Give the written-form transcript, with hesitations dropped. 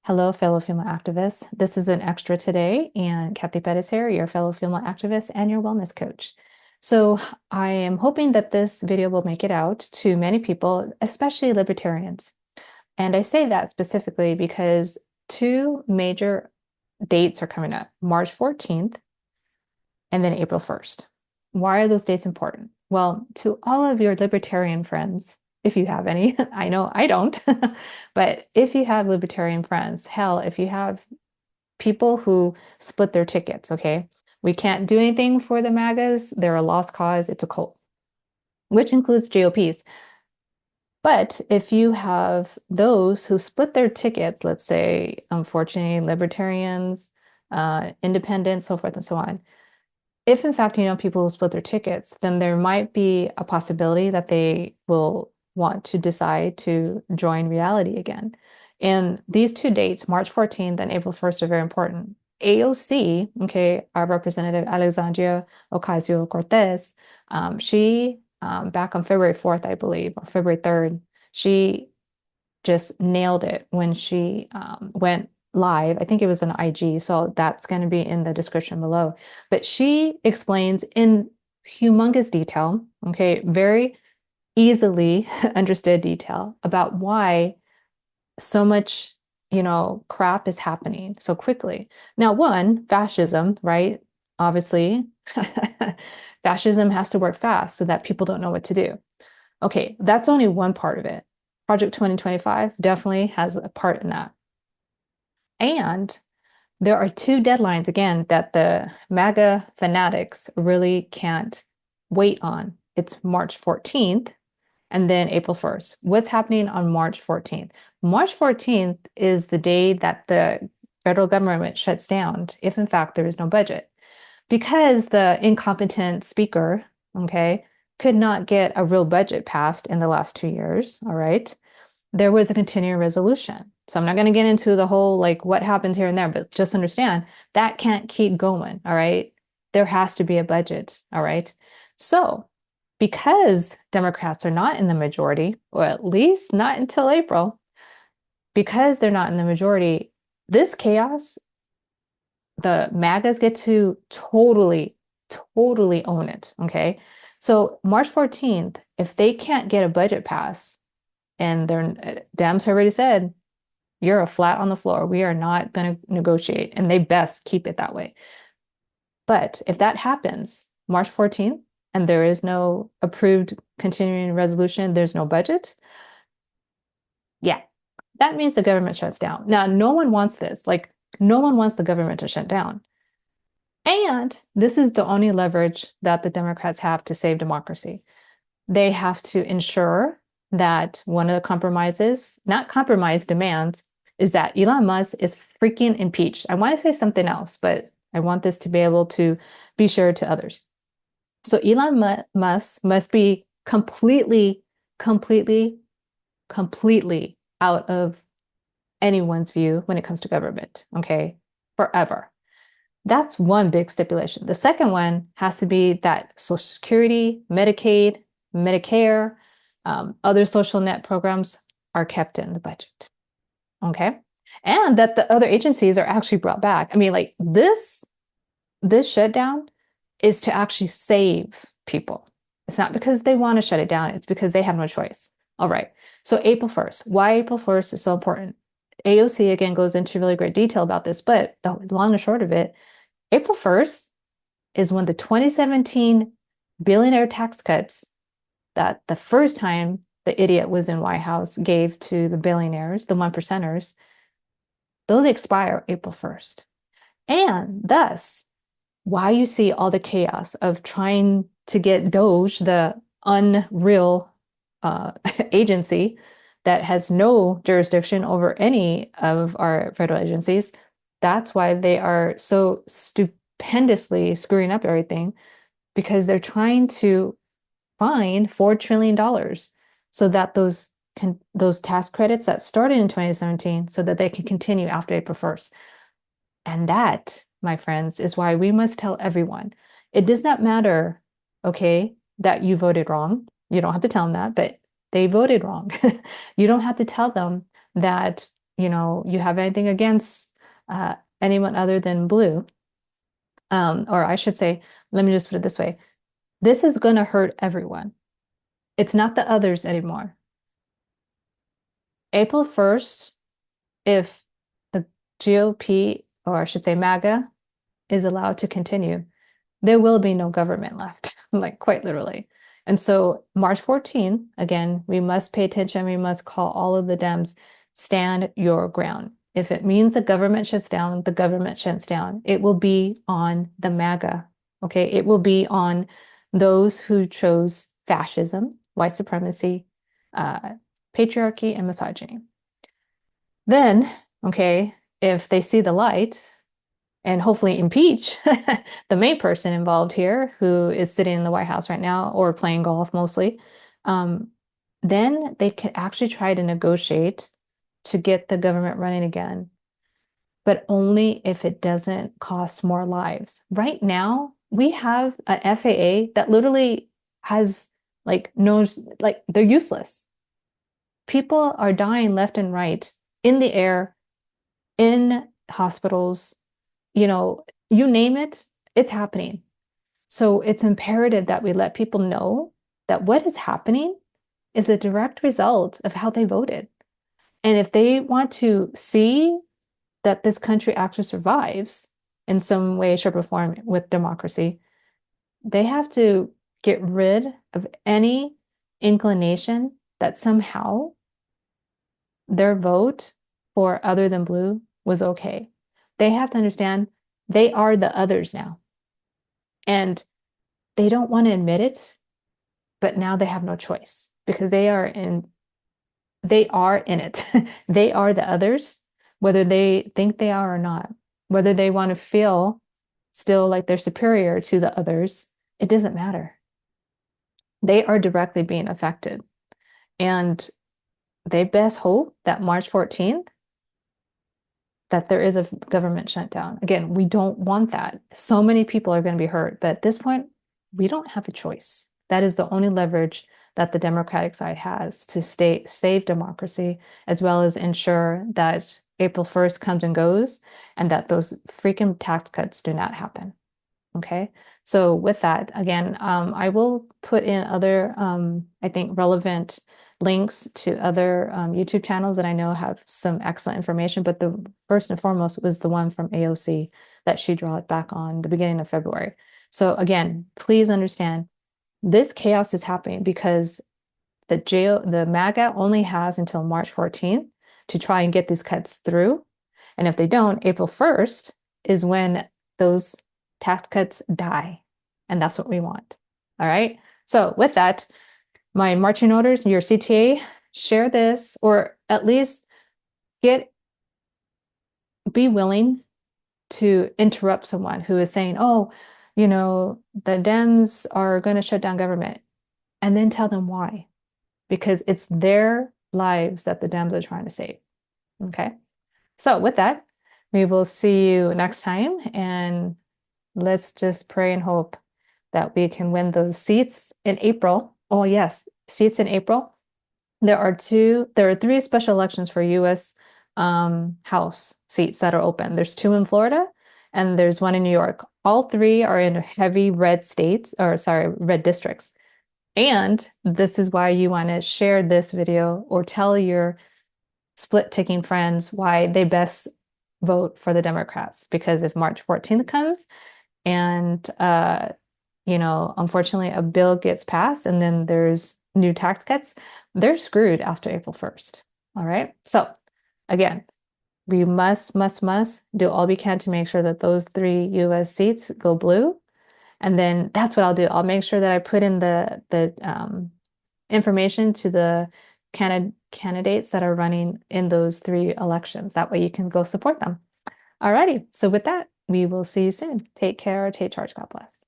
Hello, fellow female activists. This is an extra today, and Cathy Pettis here, your fellow female activist and your wellness coach. So I am hoping that this video will make it out to many people, especially libertarians. And I say that specifically because two major dates are coming up, March 14th and then April 1st. Why are those dates important? Well, to all of your libertarian friends, if you have any, I know I don't, but if you have libertarian friends, hell, if you have people who split their tickets, okay? We can't do anything for the MAGAs. They're a lost cause. It's a cult, which includes GOPs. But if you have those who split their tickets, let's say, unfortunately, libertarians, independents, so forth and so on, if in fact you know people who split their tickets, then there might be a possibility that they will want to decide to join reality again. And these two dates, March 14th and April 1st, are very important. AOC, okay, our representative Alexandria Ocasio-Cortez, she back on February 4th, I believe, or February 3rd, she just nailed it when she went live. I think it was an IG, so that's going to be in the description below. But she explains in humongous detail, okay, very easily understood detail about why so much, crap is happening so quickly. Now, one, fascism, right? Obviously, fascism has to work fast so that people don't know what to do. Okay, that's only one part of it. Project 2025 definitely has a part in that. And there are two deadlines, again, that the MAGA fanatics really can't wait on. It's March 14th and then April 1st. What's happening on March 14th? March 14th is the day that the federal government shuts down, if in fact there is no budget. Because the incompetent speaker, okay, could not get a real budget passed in the last 2 years, all right? There was a continuing resolution. So I'm not going to get into the whole like what happens here and there, but just understand that can't keep going. All right. There has to be a budget. All right. So because Democrats are not in the majority, or at least not until April, because they're not in the majority, this chaos, the MAGAs get to totally, totally own it. Okay. So March 14th, if they can't get a budget pass, and their Dems already said, you're a flat on the floor. We are not going to negotiate. And they best keep it that way. But if that happens March 14th and there is no approved continuing resolution, there's no budget, yeah, that means the government shuts down. Now, no one wants this. Like, no one wants the government to shut down. And this is the only leverage that the Democrats have to save democracy. They have to ensure that one of the compromises, not compromise demands, is that Elon Musk is freaking impeached. I want to say something else, but I want this to be able to be shared to others. So Elon Musk must be completely, completely, completely out of anyone's view when it comes to government, okay? Forever. That's one big stipulation. The second one has to be that Social Security, Medicaid, Medicare, other social net programs are kept in the budget. Okay. And that the other agencies are actually brought back. I mean, like this shutdown is to actually save people. It's not because they want to shut it down, it's because they have no choice. All right. So April 1st. Why April 1st is so important? AOC again goes into really great detail about this, but the long and short of it, April 1st is when the 2017 billionaire tax cuts that the first time the idiot was in White House gave to the billionaires, the one percenters, those expire April 1st. And thus, why you see all the chaos of trying to get Doge, the unreal agency that has no jurisdiction over any of our federal agencies, that's why they are so stupendously screwing up everything, because they're trying to find $4 trillion so that those tax credits that started in 2017 so that they can continue after April 1st. And that, my friends, is why we must tell everyone. It does not matter, okay, that you voted wrong. You don't have to tell them that, but they voted wrong. You don't have to tell them that you have anything against anyone other than blue, or I should say, let me just put it this way. This is going to hurt everyone. It's not the others anymore. April 1st, if the GOP, or I should say MAGA, is allowed to continue, there will be no government left, like quite literally. And so March 14th, again, we must pay attention. We must call all of the Dems, stand your ground. If it means the government shuts down, the government shuts down. It will be on the MAGA, okay? It will be on those who chose fascism, white supremacy, patriarchy, and misogyny. Then, okay, if they see the light, and hopefully impeach the main person involved here, who is sitting in the White House right now or playing golf mostly, then they can actually try to negotiate to get the government running again, but only if it doesn't cost more lives. Right now, we have an FAA that literally has they're useless. People are dying left and right in the air, in hospitals, you name it, it's happening. So it's imperative that we let people know that what is happening is a direct result of how they voted. And if they want to see that this country actually survives in some way, shape, or form with democracy, they have to get rid of any inclination that somehow their vote for other than blue was okay. They have to understand they are the others now. And they don't want to admit it, but now they have no choice because they are in it. They are the others, whether they think they are or not, whether they want to feel still like they're superior to the others, it doesn't matter. They are directly being affected. And they best hope that March 14th, that there is a government shutdown. Again, we don't want that. So many people are going to be hurt, but at this point, we don't have a choice. That is the only leverage that the Democratic side has to save democracy, as well as ensure that April 1st comes and goes, and that those freaking tax cuts do not happen. Okay, so with that, again, I will put in other, I think, relevant links to other YouTube channels that I know have some excellent information, but the first and foremost was the one from AOC that she dropped back on the beginning of February. So again, please understand, this chaos is happening because the MAGA only has until March 14th to try and get these cuts through. And if they don't, April 1st is when those tax cuts die. And that's what we want. All right. So with that, my marching orders, your CTA, share this, or at least be willing to interrupt someone who is saying, oh, the Dems are going to shut down government, and then tell them why, because it's their lives that the Dems are trying to save. Okay. So with that, we will see you next time, and let's just pray and hope that we can win those seats in April. Oh yes, seats in April. There are three special elections for US House seats that are open. There's 2 in Florida and there's 1 in New York. All 3 are in heavy red states, or sorry, red districts. And this is why you want to share this video or tell your split-ticking friends why they best vote for the Democrats. Because if March 14th comes and unfortunately a bill gets passed and then there's new tax cuts, they're screwed after April 1st. All right. So again, we must do all we can to make sure that those 3 US seats go blue. And then that's what I'll do. I'll make sure that I put in the information to the candidates that are running in those 3 elections. That way you can go support them. All righty. So with that, we will see you soon. Take care. Take charge. God bless.